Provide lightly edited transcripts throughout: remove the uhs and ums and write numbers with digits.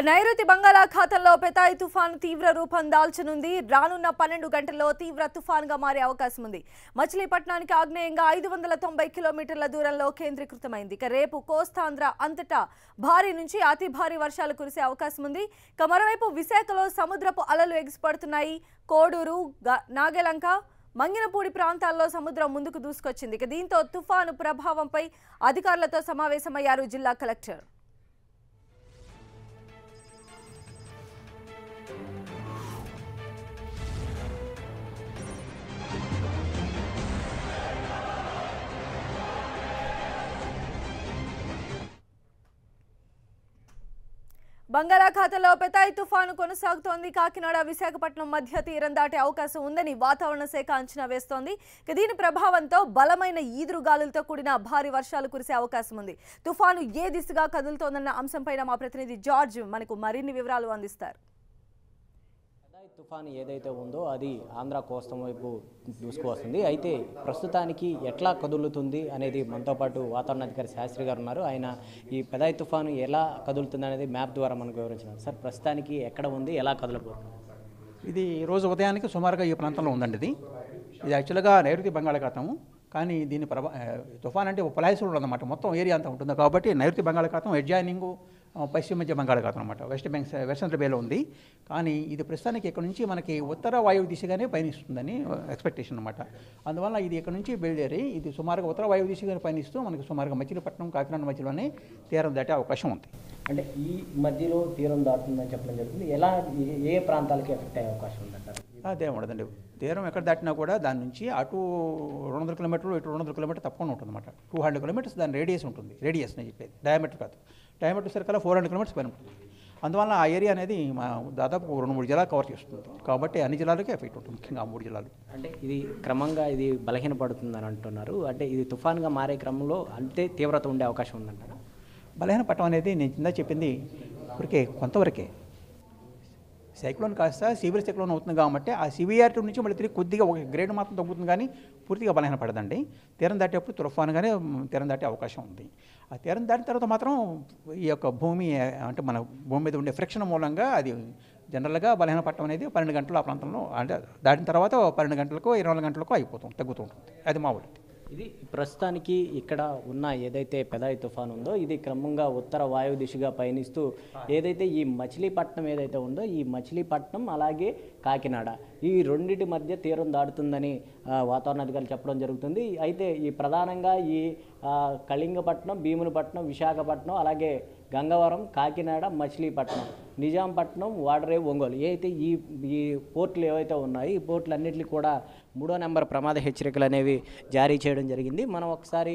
నైరుతి బంగాళాఖాతంలో పెతాయి తుఫాను తీవ్ర రూపం దాల్చనుంది. రానున్న 12 గంటల్లో తీవ్ర తుఫాన్గా మారే అవకాశం ఉంది. మచిలీపట్నానికి ఆగ్నేయంగా 590 కిలోమీటర్ల దూరంలో కేంద్రీకృతమైంది. రేపు కోస్తాంధ్ర అంతటా భారీ నుంచి అతి భారీ వర్షాలు కురిసే అవకాశం ఉంది. మరోవైపు విశాఖలో సముద్రపు అలలు ఎగిసిపడుతున్నాయి. కోడూరు, నాగలంక, మంగినపూడి ప్రాంతాల్లో సముద్రం ముందుకు దూసుకొచ్చింది. దీంతో తుఫాను ప్రభావంపై అధికారులతో సమావేశమయ్యారు జిల్లా కలెక్టర్. బంగాళాఖాతంలో పెతాయి తుఫాను కొనసాగుతోంది. కాకినాడ, విశాఖపట్నం మధ్య తీరం దాటే అవకాశం ఉందని వాతావరణ శాఖ అంచనా వేస్తోంది. దీని ప్రభావంతో బలమైన ఈదురుగాలులతో కూడిన భారీ వర్షాలు కురిసే అవకాశం ఉంది. తుఫాను ఏ దిశగా కదులుతోందన్న అంశంపై మా ప్రతినిధి జార్జ్ మనకు మరిన్ని వివరాలు అందిస్తారు. తుఫాను ఏదైతే ఉందో అది ఆంధ్ర కోస్తం వైపు దూసుకువస్తుంది. అయితే ప్రస్తుతానికి ఎట్లా కదులుతుంది అనేది మనతో పాటు వాతావరణ అధికారి శాస్త్రి గారు ఉన్నారు. ఆయన ఈ పెదాయి తుఫాను ఎలా కదులుతుంది అనేది మ్యాప్ ద్వారా మనకు వివరించినారు. సార్, ప్రస్తుతానికి ఎక్కడ ఉంది, ఎలా కదలబోతుంది? ఇది రోజు ఉదయానికి సుమారుగా ఈ ప్రాంతంలో ఉందండి. ఇది యాక్చువల్గా నైరుతి బంగాళాఖాతము, కానీ దీని తుఫాన్ అంటే పలాయసులు ఉందన్నమాట. మొత్తం ఏరియా అంతా ఉంటుంది కాబట్టి నైరుతి బంగాళాఖాతం అడ్జాయినింగ్ పశ్చిమ మధ్య బంగాళాఖాతం అనమాట. వెస్టర్న్ బేలో ఉంది. కానీ ఇది ప్రస్తుతానికి ఇక్కడ నుంచి మనకి ఉత్తర వాయువు దిశగానే పయనిస్తుందని ఎక్స్పెక్టేషన్ అనమాట. అందువల్ల ఇది ఇక్కడ నుంచి బయలుదేరి ఇది సుమారుగా ఉత్తర వాయువు దిశగానే పయనిస్తూ మనకి సుమారుగా మచిలీపట్నం, కాకినాడ మధ్యలోనే తీరం దాటే అవకాశం ఉంది. అంటే ఈ మధ్యలో తీరం దాటుతుందని చెప్పడం జరుగుతుంది. ఎలా ఏ ప్రాంతాలకి ఎఫెక్ట్ అయ్యే అవకాశం ఉందంటారు? అదే ఉండదండి. తీరం ఎక్కడ దాటినా కూడా దాని నుంచి అటు 200 కిలోమీటర్లు, ఇటు 200 కిలోమీటర్ తప్పకుండా ఉంటుంది అనమాట. 200 కిలోమీటర్స్ దాని రేడియస్ ఉంటుంది. రేడియస్ నేను చెప్పేది, డయామీటర్ కాదు. డయామీటర్ సరికల్లా 400 కిలోమీటర్స్ పైన ఉంటుంది. అందువల్ల ఆ ఏరియా అనేది దాదాపు 2-3 జిల్లాలు కవర్ చేస్తుంది. కాబట్టి అన్ని జిల్లాలకే ఎఫెక్ట్ ఉంటుంది, ముఖ్యంగా ఆ 3 జిల్లాలు. అంటే ఇది క్రమంగా ఇది బలహీనపడుతుందని అంటున్నారు. అంటే ఇది తుఫాన్గా మారే క్రమంలో అంటే తీవ్రత ఉండే అవకాశం ఉందంటారా? బలహీనపడటం అనేది నేను కింద చెప్పింది ఇప్పటికే కొంతవరకే. సైక్లోన్ కాస్త సివియర్ సైక్లోన్ అవుతుంది కాబట్టి ఆ సివియారిటీ నుంచి మళ్ళీ తిరిగి కొద్దిగా ఒక గ్రేడ్ మాత్రం తగ్గుతుంది, కానీ పూర్తిగా బలహీనపడదండి. తీరం దాటేప్పుడు తుఫానుగానే తీరం దాటే అవకాశం ఉంది. ఆ తీరం దాటిన తర్వాత మాత్రం ఈ యొక్క భూమి అంటే మన భూమి మీద ఉండే ఫ్రిక్షన్ మూలంగా అది జనరల్గా బలహీనపడటం అనేది 12 గంటలు ఆ ప్రాంతంలో, అంటే దాటిన తర్వాత 12 గంటలకు 24 గంటలకు అయిపోతుంది, తగ్గుతూ ఉంటుంది. అది మామూలు. ఇది ప్రస్తుతానికి ఇక్కడ ఉన్న ఏదైతే పెదాయి తుఫాను ఉందో ఇది క్రమంగా ఉత్తర వాయు దిశగా పయనిస్తూ ఏదైతే ఈ మచిలీపట్నం ఏదైతే ఉందో ఈ మచిలీపట్నం అలాగే కాకినాడ ఈ రెండింటి మధ్య తీరం దాటుతుందని వాతావరణ అధికారులు చెప్పడం జరుగుతుంది. అయితే ఈ ప్రధానంగా ఈ కళింగపట్నం, భీమునిపట్నం, విశాఖపట్నం, అలాగే గంగవరం, కాకినాడ, మచిలీపట్నం, నిజాంపట్నం, వాడరేవు, ఒంగోలు అయితే ఈ పోర్టులు ఏవైతే ఉన్నాయో ఈ పోర్టులు అన్నింటినీ కూడా 3వ నెంబర్ ప్రమాద హెచ్చరికలు అనేవి జారీ చేయడం జరిగింది. మనం ఒకసారి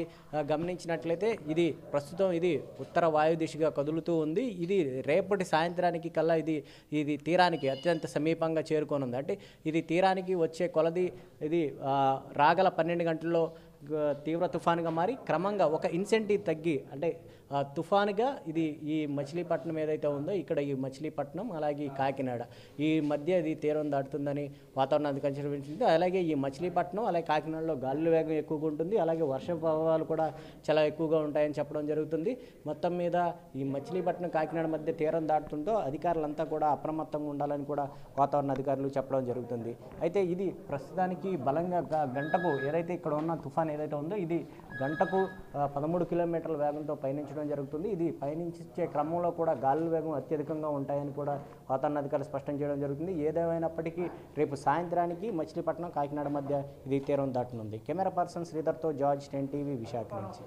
గమనించినట్లయితే ఇది ప్రస్తుతం ఇది ఉత్తర వాయు దిశగా కదులుతూ ఉంది. ఇది రేపటి సాయంత్రానికి కల్లా ఇది తీరానికి అత్యంత సమీపంగా చేరుకోనుంది. అంటే ఇది తీరానికి వచ్చే కొలది ఇది రాగల 12 గంటల్లో తీవ్ర తుఫానుగా మారి క్రమంగా ఒక ఇన్సెంటివ్ తగ్గి అంటే తుఫానుగా ఇది ఈ మచిలీపట్నం ఏదైతే ఉందో ఇక్కడ ఈ మచిలీపట్నం అలాగే కాకినాడ ఈ మధ్య ఇది తీరం దాటుతుందని వాతావరణ అధికారులు చెప్పించింది. అలాగే ఈ మచిలీపట్నం అలాగే కాకినాడలో గాలుల వేగం ఎక్కువగా ఉంటుంది, అలాగే వర్ష ప్రభావాలు కూడా చాలా ఎక్కువగా ఉంటాయని చెప్పడం జరుగుతుంది. మొత్తం మీద ఈ మచిలీపట్నం, కాకినాడ మధ్య తీరం దాటుతుందో అధికారులంతా కూడా అప్రమత్తంగా ఉండాలని కూడా వాతావరణ అధికారులు చెప్పడం జరుగుతుంది. అయితే ఇది ప్రస్తుతానికి బలంగా గంటకు ఏదైతే ఇక్కడ ఉన్న తుఫాన్ ఏదైతే ఉందో ఇది గంటకు 13 కిలోమీటర్ల వేగంతో పయనించడం జరుగుతుంది. ఇది పయనించే క్రమంలో కూడా గాలుల వేగం అత్యధికంగా ఉంటాయని కూడా వాతావరణ అధికారులు స్పష్టం చేయడం జరుగుతుంది. ఏదేమైనప్పటికీ రేపు సాయంత్రానికి మచిలీపట్నం, కాకినాడ మధ్య ఇది తీరం దాటనుంది. కెమెరా పర్సన్ శ్రీధర్తో జార్జ్, 10 టీవీ, విశాఖ నుంచి.